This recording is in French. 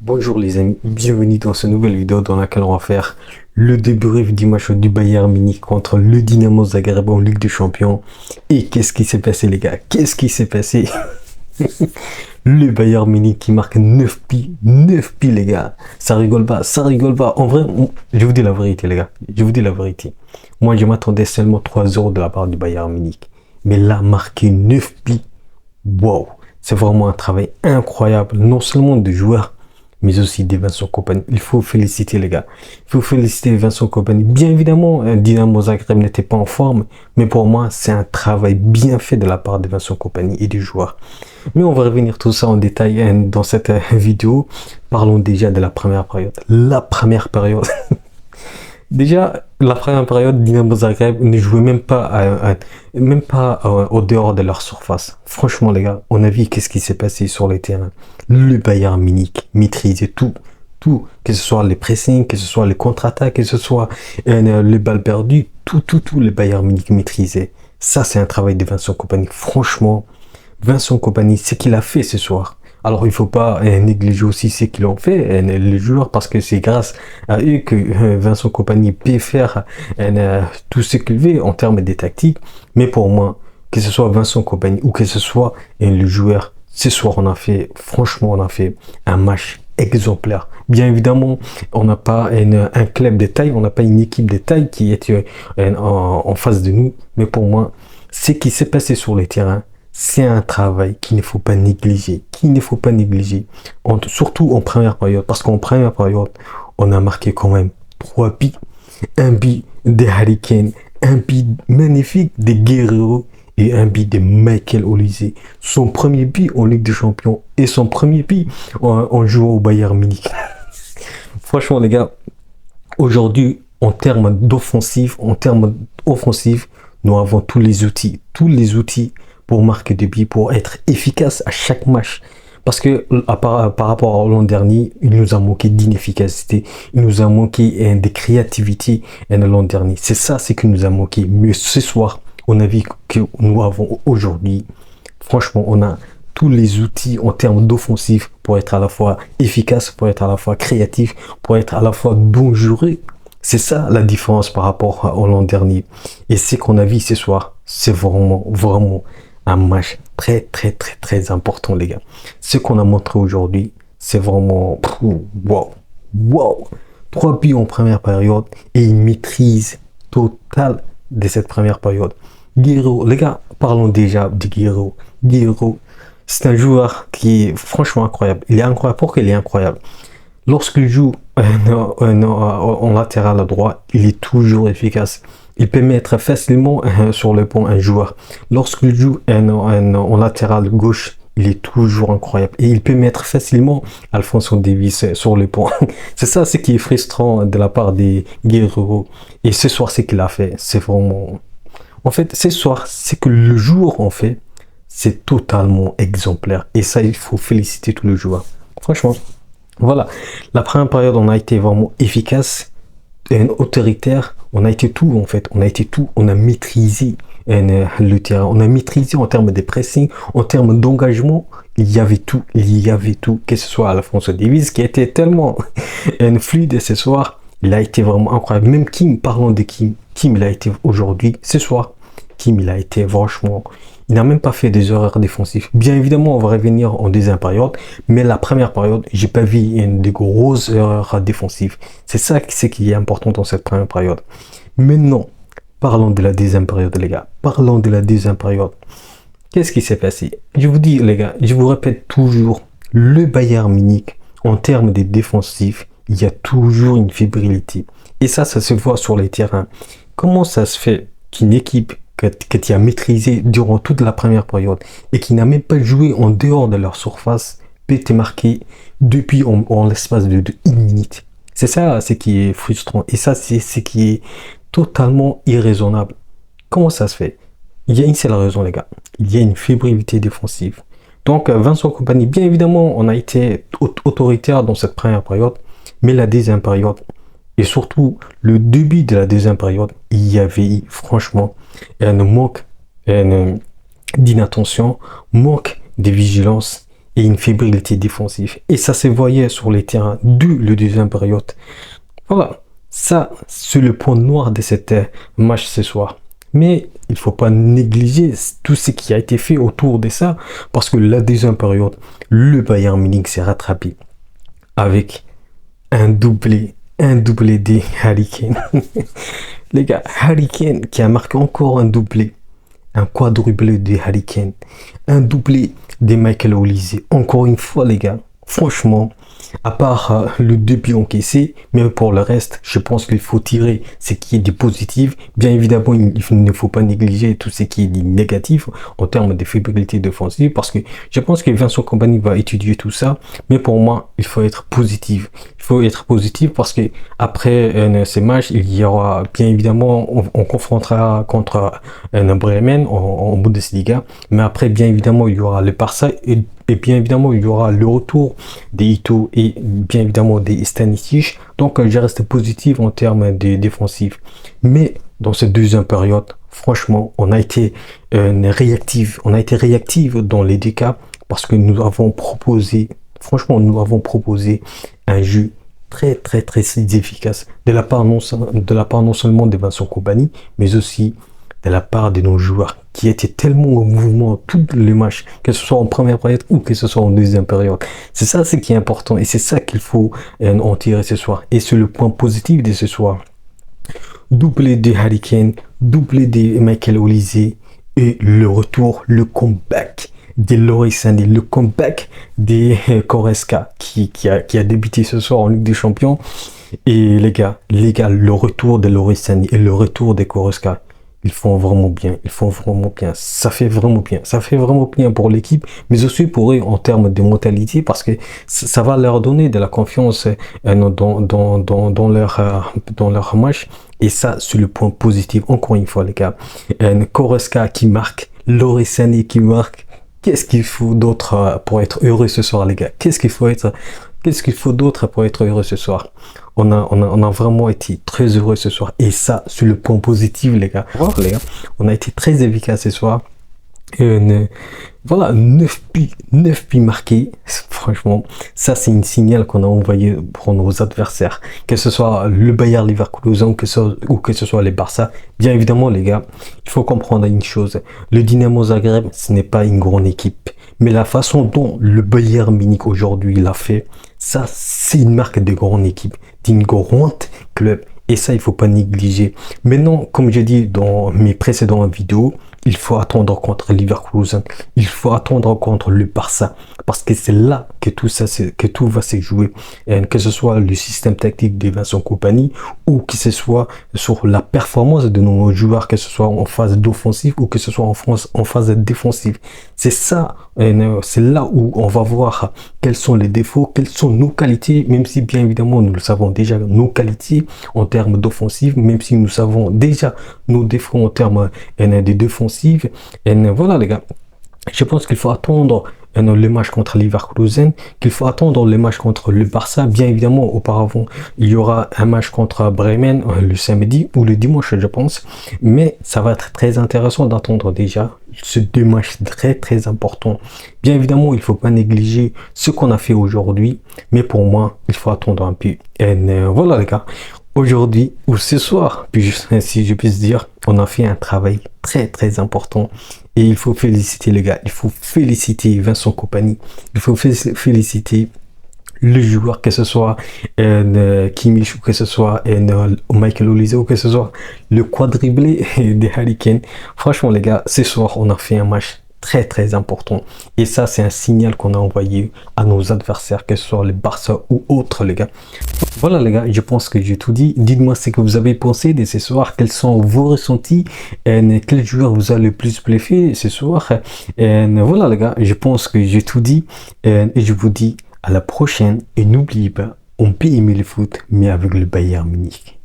Bonjour les amis, bienvenue dans cette nouvelle vidéo dans laquelle on va faire le débrief du match du Bayern Munich contre le Dynamo Zagreb en Ligue des Champions. Et qu'est-ce qui s'est passé les gars? Qu'est-ce qui s'est passé? Le Bayern Munich qui marque 9 pi les gars. Ça rigole pas, ça rigole pas. En vrai, je vous dis la vérité les gars, je vous dis la vérité. Moi je m'attendais seulement 3-0 de la part du Bayern Munich. Mais là, marquer 9 pi, wow, c'est vraiment un travail incroyable, non seulement des joueurs, mais aussi des Vincent Kompany. Il faut féliciter les gars. Il faut féliciter Vincent Kompany. Bien évidemment, Dynamo Zagreb n'était pas en forme, mais pour moi, c'est un travail bien fait de la part de Vincent Kompany et des joueurs. Mais on va revenir tout ça en détail dans cette vidéo. Parlons déjà de la première période. La première période. Déjà, la première période, Dynamo Zagreb ne jouait même pas, au dehors de leur surface. Franchement, les gars, on a vu qu'est-ce qui s'est passé sur les terrains. Le Bayern Munich maîtrisait tout. Que ce soit les pressings, que ce soit les contre-attaques, que ce soit les balles perdues, tout, le Bayern Munich maîtrisait. Ça, c'est un travail de Vincent Kompany. Franchement, Vincent Kompany, ce qu'il a fait ce soir. Alors, il ne faut pas négliger aussi ce qu'ils ont fait, les joueurs, parce que c'est grâce à eux que Vincent Kompany peut faire tout ce qu'il veut en termes de tactique. Mais pour moi, que ce soit Vincent Kompany ou que ce soit le joueur, ce soir, franchement, on a fait un match exemplaire. Bien évidemment, on n'a pas un club de taille, on n'a pas une équipe de taille qui est en face de nous. Mais pour moi, ce qui s'est passé sur les terrains, c'est un travail qu'il ne faut pas négliger, surtout en première période, parce qu'en première période, on a marqué quand même 3 buts, un but de Harry Kane, un but magnifique de Guerrero et un but de Michael Olise. Son premier but en Ligue des Champions et son premier but en jouant au Bayern Munich. Franchement les gars, aujourd'hui, en termes offensifs, nous avons tous les outils pour marquer des buts, pour être efficace à chaque match. Parce que par rapport à l'an dernier, il nous a manqué d'inefficacité, il nous a manqué de créativité l'an dernier. C'est ça, c'est qui nous a manqué. Mais ce soir, on a vu que nous avons aujourd'hui, franchement, on a tous les outils en termes d'offensif pour être à la fois efficace, pour être à la fois créatif, pour être à la fois dangereux. C'est ça la différence par rapport au l'an dernier. Et ce qu'on a vu ce soir, c'est vraiment un match très important les gars. Ce qu'on a montré aujourd'hui, c'est vraiment wow. 3 buts en première période et une maîtrise totale de cette première période. Guerrero, les gars, parlons déjà de Guerrero. Guerrero, c'est un joueur qui est franchement incroyable. Il est incroyable. Pourquoi il est incroyable? Lorsqu'il joue en latéral à droite, il est toujours efficace. Il peut mettre facilement sur le pont un joueur. Lorsqu'il joue en latéral gauche, il est toujours incroyable. Et il peut mettre facilement Alphonso Davies sur le pont. C'est ça ce qui est frustrant de la part des Guerrero. Et ce soir, ce qu'il a fait, c'est vraiment... En fait, ce soir, c'est que le jour, en fait, c'est totalement exemplaire. Et ça, il faut féliciter tous les joueurs. Franchement, voilà. La première période, on a été vraiment efficace, autoritaire. On a été tout, en fait. On a maîtrisé le terrain. On a maîtrisé en termes de pressing, en termes d'engagement. Il y avait tout. Que ce soit Alphonso Davies, qui était tellement fluide ce soir. Il a été vraiment incroyable. Même Kim, parlons de Kim. Kim, il a été aujourd'hui, ce soir. Kim, il a été franchement... Il n'a même pas fait des erreurs défensives. Bien évidemment, on va revenir en deuxième période. Mais la première période, j'ai pas vu de grosses erreurs défensives. C'est ça qui est important dans cette première période. Maintenant, parlons de la deuxième période, les gars. Parlons de la deuxième période. Qu'est-ce qui s'est passé? Je vous dis, les gars, je vous répète toujours, le Bayern Munich, en termes de défensifs, il y a toujours une fébrilité. Et ça se voit sur les terrains. Comment ça se fait qu'une équipe que tu as maîtrisé durant toute la première période et qui n'a même pas joué en dehors de leur surface peut te marquer depuis en l'espace de 1 minute. C'est ça ce qui est frustrant et ça c'est ce qui est totalement irraisonnable. Comment ça se fait? Il y a une seule raison les gars, il y a une fébrilité défensive. Donc Vincent Kompany, bien évidemment on a été autoritaire dans cette première période, mais la deuxième période et surtout le début de la deuxième période, il y avait franchement un manque d'inattention, manque de vigilance et une fébrilité défensive. Et ça se voyait sur les terrains dès le deuxième période. Voilà, ça, c'est le point noir de cet match ce soir. Mais il ne faut pas négliger tout ce qui a été fait autour de ça, parce que la deuxième période, le Bayern Munich s'est rattrapé avec un doublé des Harry Kane. Les gars, Harry Kane qui a marqué encore un doublé, un quadruplé de Harry Kane, un doublé de Michael Olise. Encore une fois, les gars, franchement, à part le début encaissé, mais pour le reste, je pense qu'il faut tirer ce qui est du positif. Bien évidemment, il ne faut pas négliger tout ce qui est du négatif en termes de fébrilité défensive, parce que je pense que Vincent Kompany va étudier tout ça. Mais pour moi, il faut être positif. Il faut être positif parce que après ces matchs, il y aura bien évidemment, on confrontera contre Bremen en Bundesliga. Mais après, bien évidemment, il y aura le Barça et bien évidemment, il y aura le retour des Ito et bien évidemment des Stanisic. Donc, je reste positif en termes de défensif. Mais dans cette deuxième période, franchement, on a été réactif. On a été réactif dans les deux cas parce que nous avons proposé, franchement, nous avons proposé un jeu très efficace de la part non seulement de Vincent Kompany, mais aussi de la part de nos joueurs qui étaient tellement au mouvement tous les matchs, que ce soit en première période ou que ce soit en deuxième période. C'est ça ce qui est important et c'est ça qu'il faut en tirer ce soir. Et c'est le point positif de ce soir. Doublé de Harry Kane, doublé de Michael Olise et le retour, le comeback de Leroy Sané, le comeback de Goretzka qui a débuté ce soir en Ligue des Champions. Et les gars, le retour de Leroy Sané et le retour de Goretzka, ils font vraiment bien, ça fait vraiment bien pour l'équipe, mais aussi pour eux en termes de mentalité, parce que ça va leur donner de la confiance dans leur match, et ça c'est le point positif, encore une fois les gars. Goretzka qui marque, Leroy Sané qui marque, qu'est-ce qu'il faut d'autre pour être heureux ce soir les gars? Qu'est-ce qu'il faut d'autre pour être heureux ce soir? On a vraiment été très heureux ce soir. Et ça, c'est le point positif, les gars. On a été très efficace ce soir. Voilà, 9 buts marqués. Franchement, ça, c'est une signal qu'on a envoyé pour nos adversaires. Que ce soit le Bayer Leverkusen ou que ce soit les Barça. Bien évidemment, les gars, il faut comprendre une chose. Le Dynamo Zagreb, ce n'est pas une grande équipe. Mais la façon dont le Bayern Munich aujourd'hui l'a fait, ça, c'est une marque de grande équipe, d'une grande club. Et ça, il faut pas négliger. Maintenant, comme j'ai dit dans mes précédentes vidéos, il faut attendre contre Leverkusen. Il faut attendre contre le Barça. Parce que c'est là que tout va se jouer. Et que ce soit le système tactique de Vincent Kompany ou que ce soit sur la performance de nos joueurs, que ce soit en phase d'offensive ou que ce soit en phase défensive. C'est ça, c'est là où on va voir quels sont les défauts, quelles sont nos qualités, même si bien évidemment nous le savons déjà, nos qualités en termes d'offensive, même si nous savons déjà nos défauts en termes de défensive. Et voilà les gars, je pense qu'il faut attendre le match contre Leverkusen, qu'il faut attendre le match contre le Barça. Bien évidemment, auparavant, il y aura un match contre Bremen le samedi ou le dimanche, je pense. Mais ça va être très intéressant d'attendre déjà ces deux matchs très importants. Bien évidemment, il ne faut pas négliger ce qu'on a fait aujourd'hui. Mais pour moi, il faut attendre un peu. Et voilà les gars. Aujourd'hui ou ce soir, puis si je puis dire, on a fait un travail très important et il faut féliciter les gars, il faut féliciter Vincent Kompany, il faut féliciter le joueur, que ce soit Kimmich ou que ce soit Michael Olise ou que ce soit le quadruplé de Harry Kane. Franchement les gars, ce soir on a fait un match très important et ça c'est un signal qu'on a envoyé à nos adversaires, que ce soit les Barça ou autres les gars. Voilà les gars, je pense que j'ai tout dit. Dites-moi ce que vous avez pensé de ce soir, quels sont vos ressentis, et quel joueur vous a le plus bluffé ce soir. Et voilà les gars, je pense que j'ai tout dit et je vous dis à la prochaine et n'oubliez pas, on peut aimer le foot mais avec le Bayern Munich.